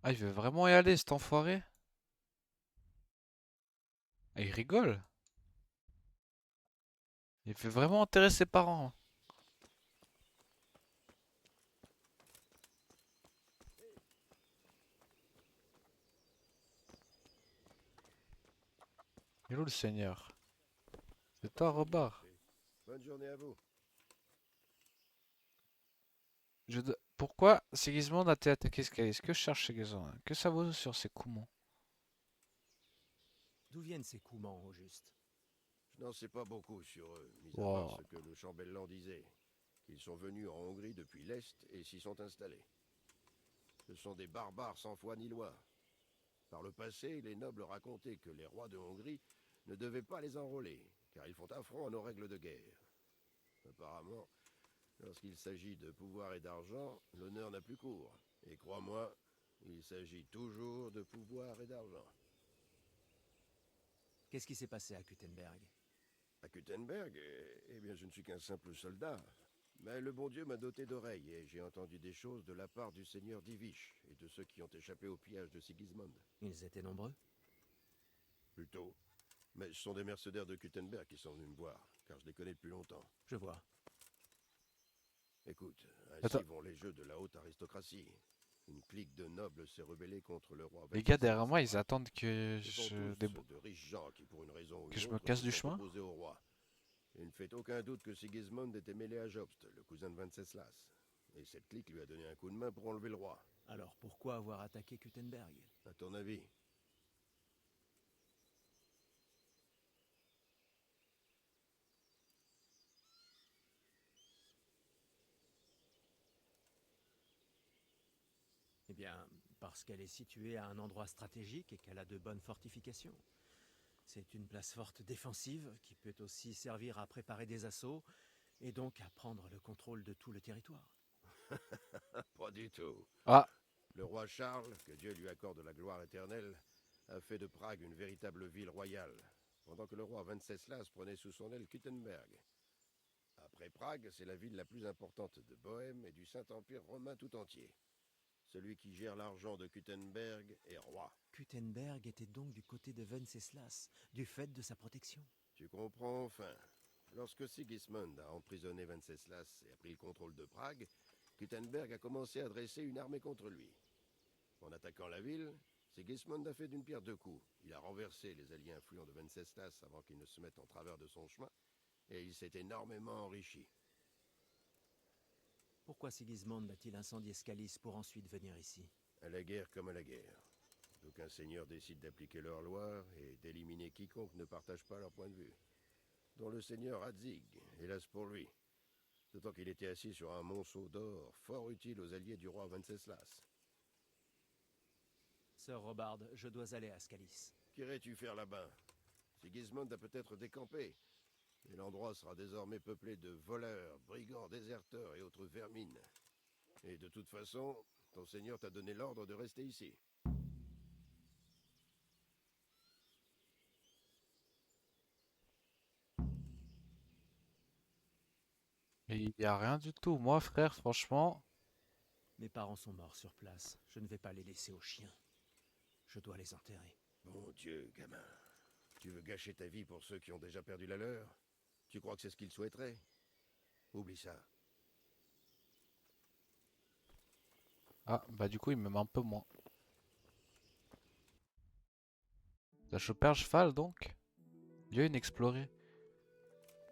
Ah, il veut vraiment y aller, cet enfoiré? Ah, il rigole. Il veut vraiment enterrer ses parents. Il est où le seigneur? C'est toi, Salut, Robard. Joffrey. Bonne journée à vous. Pourquoi Sigismond a-t-il attaqué Scalis? Que cherche Sigismond? Que ça vaut sur ses Coumans? D'où viennent ces Coumans, au juste? Je n'en sais pas beaucoup sur eux, mis à part Wow. ce que le chambellan disait, qu'ils sont venus en Hongrie depuis l'Est et s'y sont installés. Ce sont des barbares sans foi ni loi. Par le passé, les nobles racontaient que les rois de Hongrie ne devaient pas les enrôler, car ils font affront à nos règles de guerre. Apparemment, lorsqu'il s'agit de pouvoir et d'argent, l'honneur n'a plus cours. Et crois-moi, il s'agit toujours de pouvoir et d'argent. Qu'est-ce qui s'est passé à Kuttenberg? À Kuttenberg, eh bien, je ne suis qu'un simple soldat. Mais le bon Dieu m'a doté d'oreilles et j'ai entendu des choses de la part du seigneur d'Ivish et de ceux qui ont échappé au pillage de Sigismund. Ils étaient nombreux? Plutôt. Mais ce sont des mercenaires de Kuttenberg qui sont venus me voir, car je les connais depuis longtemps. Je vois. Écoute, ainsi Attends, vont les jeux de la haute aristocratie. Une clique de nobles s'est rebellée contre le roi les gars Venceslas derrière moi, ils III. attendent que Ce sont tous de riches gens qui, pour une raison ou que une je me autre, casse se du sont chemin. opposés au roi. Il ne fait aucun doute que Sigismund était mêlé à Jobst, le cousin de Venceslas. Et cette clique lui a donné un coup de main pour enlever le roi. Alors pourquoi avoir attaqué Kuttenberg? À ton avis? Eh bien, parce qu'elle est située à un endroit stratégique et qu'elle a de bonnes fortifications. C'est une place forte défensive qui peut aussi servir à préparer des assauts et donc à prendre le contrôle de tout le territoire. Pas du tout. Ah, Le roi Charles, que Dieu lui accorde la gloire éternelle, a fait de Prague une véritable ville royale, pendant que le roi Venceslas prenait sous son aile Kuttenberg. Après Prague, c'est la ville la plus importante de Bohême et du Saint-Empire romain tout entier. Celui qui gère l'argent de Kuttenberg est roi. Kuttenberg était donc du côté de Venceslas, du fait de sa protection. Tu comprends enfin. Lorsque Sigismund a emprisonné Venceslas et a pris le contrôle de Prague, Kuttenberg a commencé à dresser une armée contre lui. En attaquant la ville, Sigismund a fait d'une pierre deux coups. Il a renversé les alliés influents de Venceslas avant qu'ils ne se mettent en travers de son chemin, et il s'est énormément enrichi. Pourquoi Sigismund a-t-il incendié Scalis pour ensuite venir ici? À la guerre comme à la guerre. D'aucuns seigneurs décident d'appliquer leurs lois et d'éliminer quiconque ne partage pas leur point de vue. Dont le seigneur Hadzig, hélas pour lui. D'autant qu'il était assis sur un monceau d'or, fort utile aux alliés du roi Venceslas. Sir Robard, je dois aller à Scalis. Qu'irais-tu faire là-bas? Sigismund a peut-être décampé, et l'endroit sera désormais peuplé de voleurs, brigands, déserteurs et autres vermines. Et de toute façon, ton seigneur t'a donné l'ordre de rester ici. il y a rien du tout. Moi, frère, franchement, Mes parents sont morts sur place. Je ne vais pas les laisser aux chiens. Je dois les enterrer. Mon Dieu, gamin. Tu veux gâcher ta vie pour ceux qui ont déjà perdu la leur? Tu crois que c'est ce qu'ils souhaiteraient? Oublie ça. ah bah du coup, il m'aime un peu moins. T'as chopé un cheval donc? Lieu inexploré.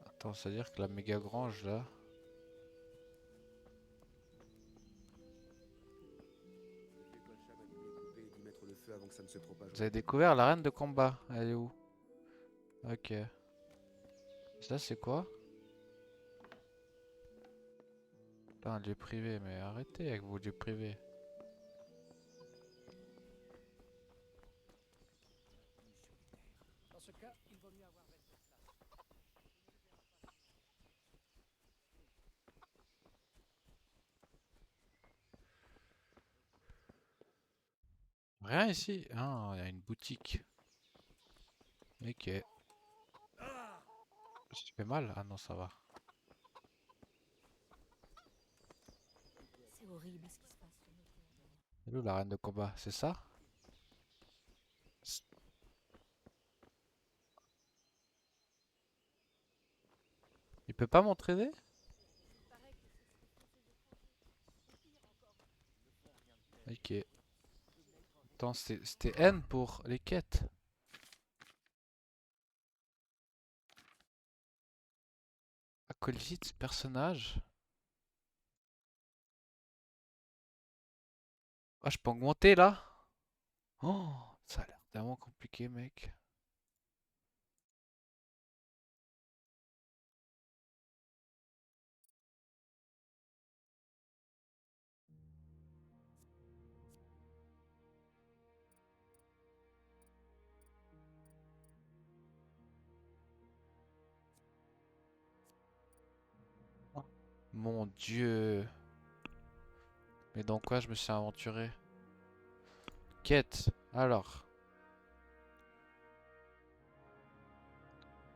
Attends, c'est-à-dire que la méga grange là. Les colchas m'a dit de les couper et d'y mettre le feu avant que ça ne se propage Vous avez autour. découvert l'arène de combat. Elle est où? Ok. Ça, c'est quoi? Putain, un lieu privé, mais arrêtez avec vos lieux privés. Dans ce cas, il vaut mieux avoir Venceslas. Rien ici. Ah, il y a une boutique. Ok. Ça fait mal? Ah non, ça va. C'est horrible ce qui se passe sur nos terres. Elle est où l'arène de combat? C'est ça? C- Il peut pas m'entraîner? Ok. Attends, c'était N pour les quêtes. Acolyte, personnage. Ah, je peux augmenter là? Oh, ça a l'air tellement compliqué, mec. Mon Dieu. Mais dans quoi je me suis aventuré? Quête. Alors.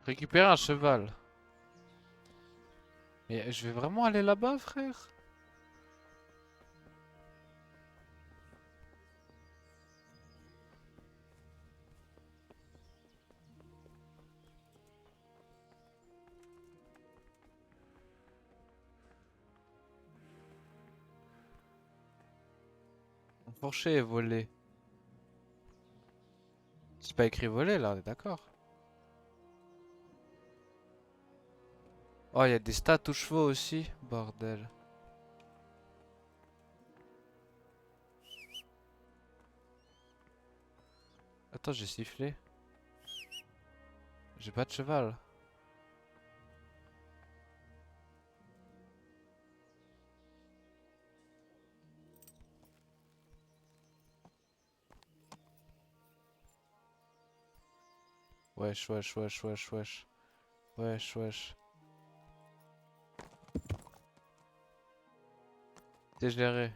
Récupérer un cheval. Mais je vais vraiment aller là-bas, frère? Enfourcher et voler. C'est pas écrit voler là, on est d'accord? Oh, il y a des stats aux chevaux aussi. Bordel. Attends, j'ai sifflé. J'ai pas de cheval. Wesh, wesh, wesh, wesh, wesh. Wesh, wesh. C'est géré.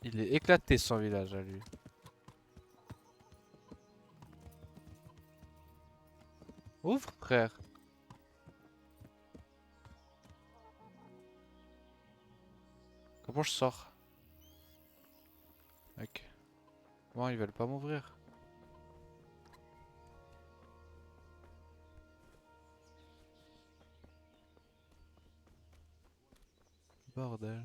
Il est éclaté son village à lui. Ouvre, frère. Comment je sors? Ok. Bon, ils veulent pas m'ouvrir. Bordel.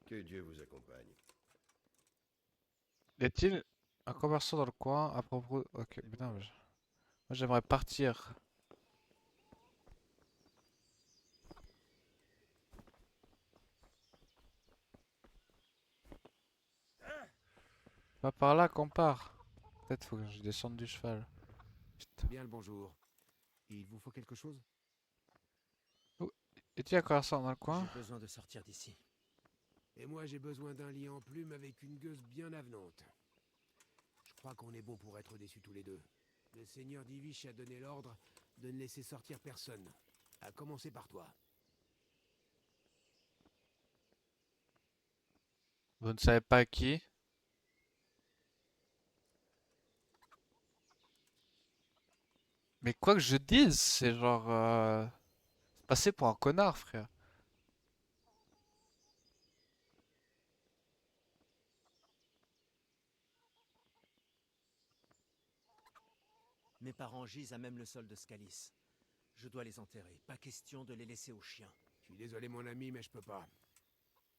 Que Dieu vous accompagne. Y a-t-il un commerçant dans le coin à propos... Ok, putain, moi j'aimerais partir. Pas par là qu'on part. Peut-être faut que je descende du cheval. Putain. Bien le bonjour. Il vous faut quelque chose? Y a-t-il un commerçant dans le coin? J'ai besoin de sortir d'ici. Et moi j'ai besoin d'un lit en plume avec une gueuse bien avenante. Je crois qu'on est bon pour être déçus tous les deux. Le seigneur Divish a donné l'ordre de ne laisser sortir personne. À commencer par toi. Vous ne savez pas qui? Mais quoi que je dise, c'est genre... passer pour un connard, frère. Mes parents gisent à même le sol de Scalis. Je dois les enterrer. Pas question de les laisser aux chiens. Je suis désolé mon ami, mais je peux pas.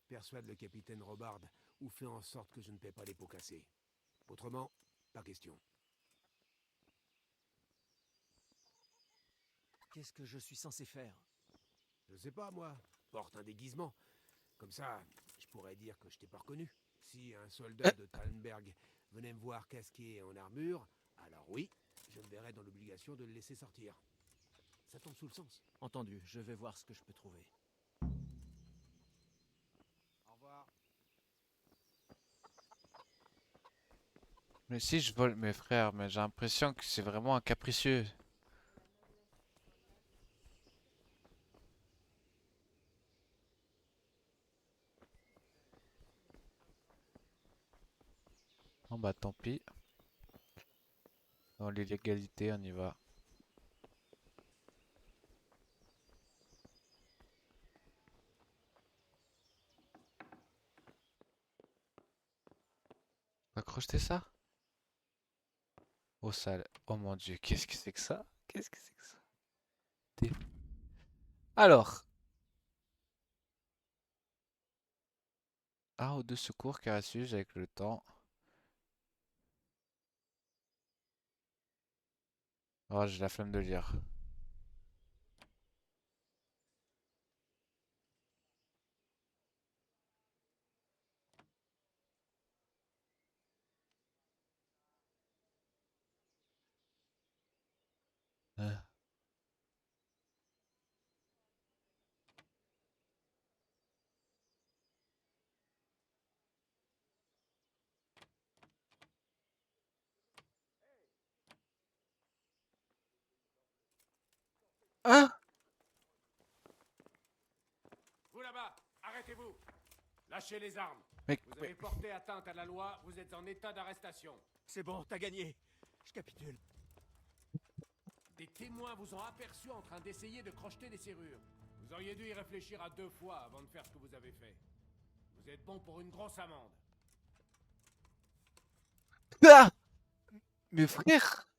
Persuade le capitaine Robard ou fais en sorte que je ne paie pas les pots cassés. Autrement, pas question. Qu'est-ce que je suis censé faire? Je sais pas, moi. Porte un déguisement. Comme ça, je pourrais dire que je t'ai pas reconnu. Si un soldat de Tallenberg venait me voir casqué et en armure, alors oui, je me verrais dans l'obligation de le laisser sortir. Ça tombe sous le sens. Entendu, je vais voir ce que je peux trouver. Au revoir. Mais si je vole mes frères, mais j'ai l'impression que c'est vraiment un capricieux. Bon bah tant pis. Dans l'illégalité, on y va. On va crocheter ça? Oh sale. Oh mon dieu, qu'est-ce que c'est que ça? Qu'est-ce que c'est que ça? T. Alors, un ou deux secours car suis avec le temps. Oh, j'ai la flemme de lire. Hein. Hein? Vous là-bas, arrêtez-vous. Lâchez les armes. Mais, Vous avez porté atteinte à la loi, vous êtes en état d'arrestation. C'est bon, t'as gagné. Je capitule. Des témoins vous ont aperçu en train d'essayer de crocheter des serrures. Vous auriez dû y réfléchir à 2 fois avant de faire ce que vous avez fait. Vous êtes bon pour une grosse amende. ah! Mais frère!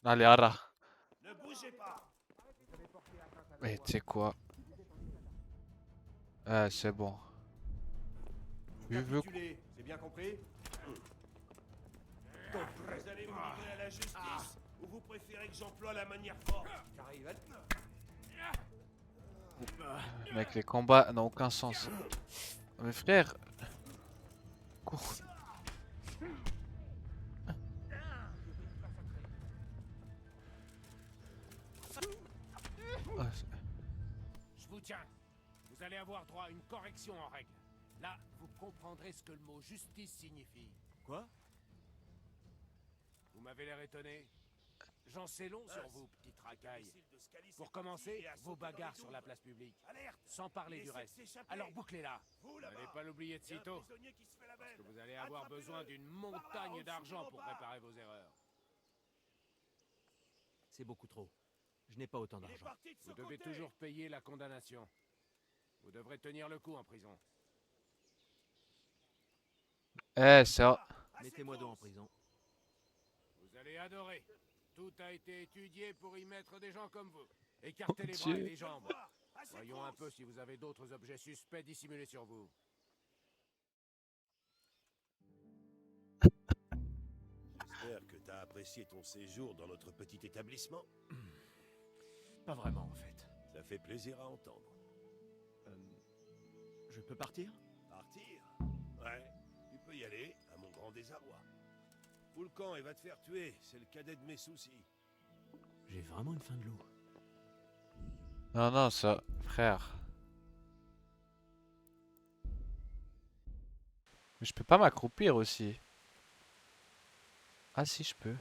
Allez, Ara. Ne bougez pas. Mais tu sais quoi? Ah, c'est bon. Je veux... Capitulez, c'est bien compris? Vous allez vous livrer à la justice ou vous préférez que j'emploie la manière forte? J'arrive. Mec, les combats n'ont aucun sens. Mais frère... Cours. Ah, Je vous tiens. Vous allez avoir droit à une correction en règle. Là, vous comprendrez ce que le mot justice signifie. Quoi? Vous m'avez l'air étonné. J'en sais long sur vous, petite racaille. Pour commencer, vos bagarres sur la place publique. Sans parler du reste. Alors bouclez-la. N'allez pas l'oublier de sitôt. Parce que vous allez avoir besoin d'une montagne d'argent pour réparer vos erreurs. C'est beaucoup trop. Je n'ai pas autant d'argent. Vous devez toujours payer la condamnation. Vous devrez tenir le coup en prison. Eh, ça... Mettez-moi donc en prison. Vous allez adorer. Tout a été étudié pour y mettre des gens comme vous. Écartez les bras et les jambes. Voyons un peu si vous avez d'autres objets suspects dissimulés sur vous. J'espère que t'as apprécié ton séjour dans notre petit établissement. Pas vraiment, en fait. Ça fait plaisir à entendre. Je peux partir? Partir? Ouais, tu peux y aller, à mon grand désarroi. Fous le camp et va te faire tuer, c'est le cadet de mes soucis. J'ai vraiment une faim de loup. Non, non, ça... Frère. Mais je peux pas m'accroupir aussi. Ah si, je peux.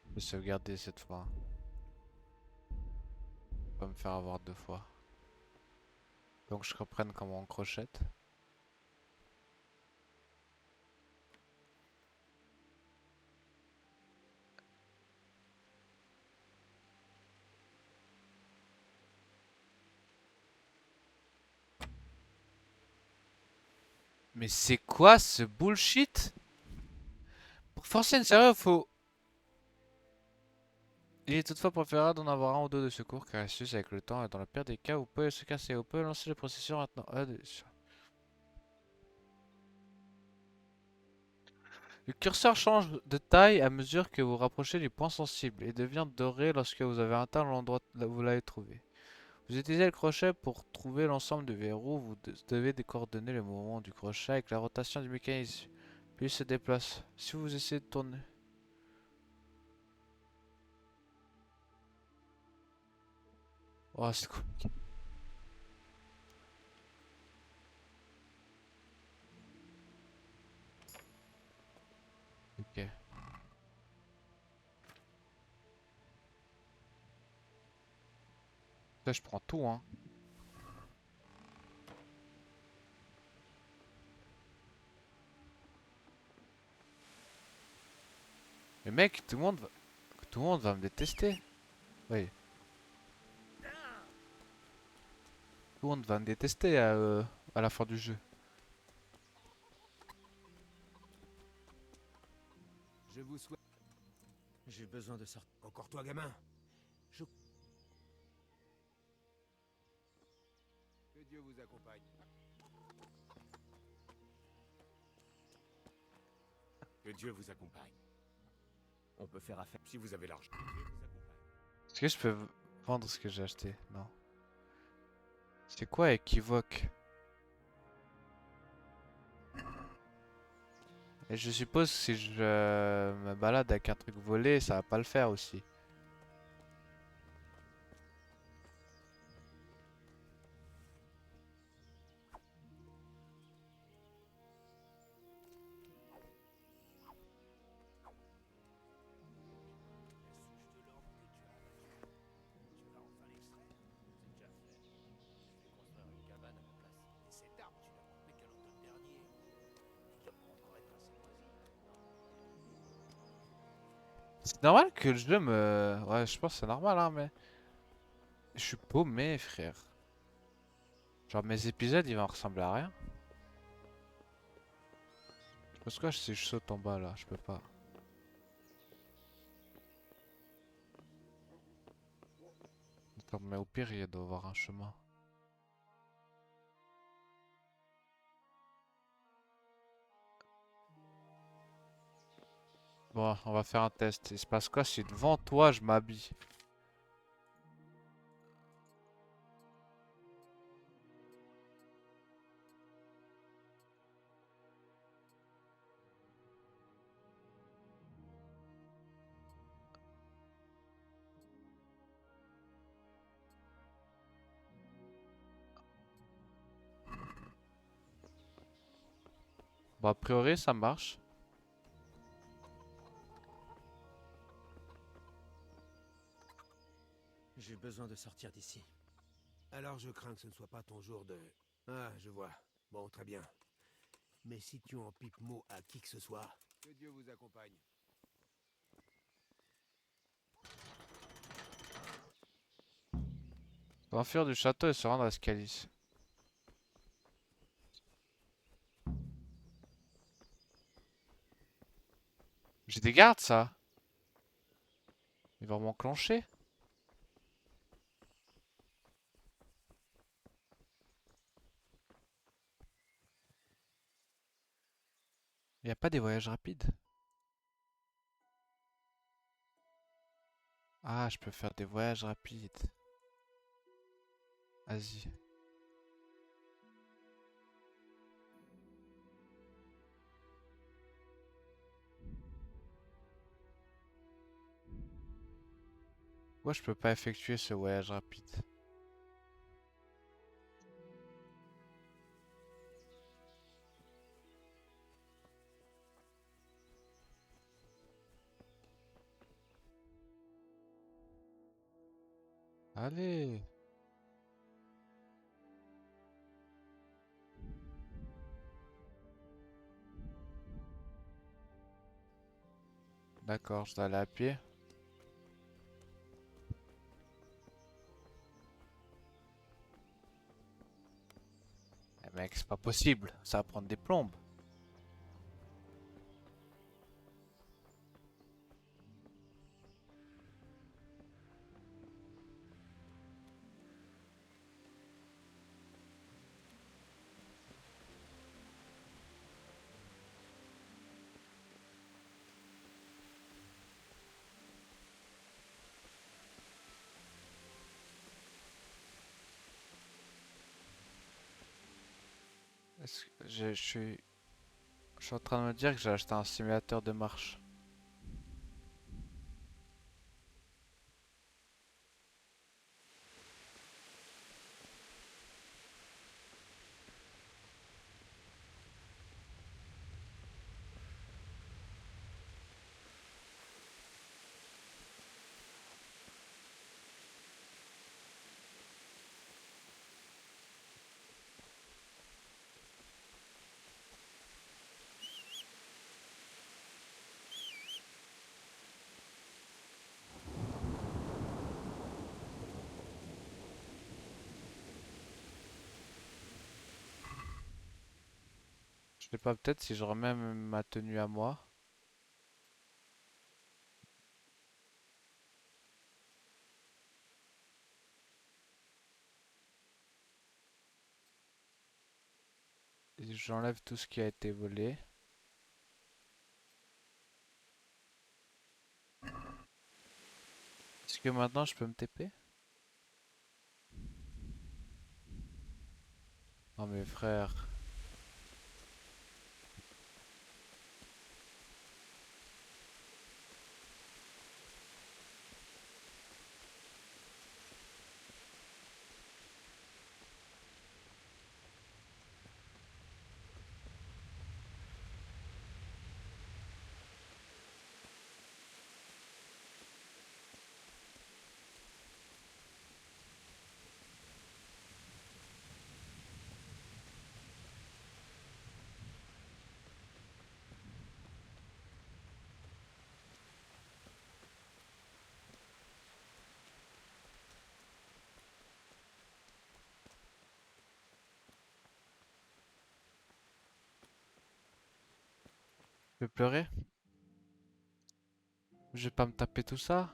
Je vais sauvegarder cette fois. Pas me faire avoir 2 fois. Donc je reprenne comment on crochette. Mais c'est quoi ce bullshit? Pour forcer une serrure, faut... Il est toutefois préférable d'en avoir un ou deux de secours car il s'use avec le temps et dans le pire des cas, vous pouvez se casser. Vous pouvez lancer le processus maintenant. Le curseur change de taille à mesure que vous rapprochez du point sensible et devient doré lorsque vous avez atteint l'endroit où vous l'avez trouvé. Vous utilisez le crochet pour trouver l'ensemble du verrou. Vous devez coordonner le mouvement du crochet avec la rotation du mécanisme. Puis il se déplace. Si vous essayez de tourner... Oh, c'est compliqué. Ok. Là, je prends tout, hein. Mais mec, tout le monde va me détester. Oui, tout le monde va me détester à la fin du jeu. Je vous souhaite... J'ai besoin de sortir. Encore toi, gamin. Que Dieu vous accompagne. Que Dieu vous accompagne. On peut faire affaire. Si vous avez l'argent. Que Dieu vous accompagne. Est-ce que je peux vendre ce que j'ai acheté? Non. C'est quoi équivoque? Et je suppose que si je me balade avec un truc volé, ça va pas le faire aussi. C'est normal que le jeu me... Ouais, je pense que c'est normal, hein, mais... Je suis paumé, frère. Genre, mes épisodes, ils vont ressembler à rien. Parce que si je saute en bas, là, je peux pas. Attends, mais au pire, il doit y avoir un chemin. Bon, on va faire un test. Il se passe quoi si devant toi, je m'habille? Bon, a priori, ça marche. J'ai besoin de sortir d'ici. Alors je crains que ce ne soit pas ton jour de... Ah, je vois. Bon, très bien. Mais si tu en pipes mot à qui que ce soit... Que Dieu vous accompagne. On va fuir du château et se rendre à Scalis. J'ai des gardes, ça. Ils vont m'enclencher. Y a pas des voyages rapides? Ah, je peux faire des voyages rapides. Vas-y. Pourquoi je peux pas effectuer ce voyage rapide? Allez. D'accord, je dois aller à pied. Eh mec, c'est pas possible. Ça va prendre des plombes. Je suis en train de me dire que j'ai acheté un simulateur de marche. Je sais pas, peut-être si je remets ma tenue à moi. Et j'enlève tout ce qui a été volé. Est-ce que maintenant je peux me TP? Non mais frère. Je peux pleurer? Je vais pas me taper tout ça?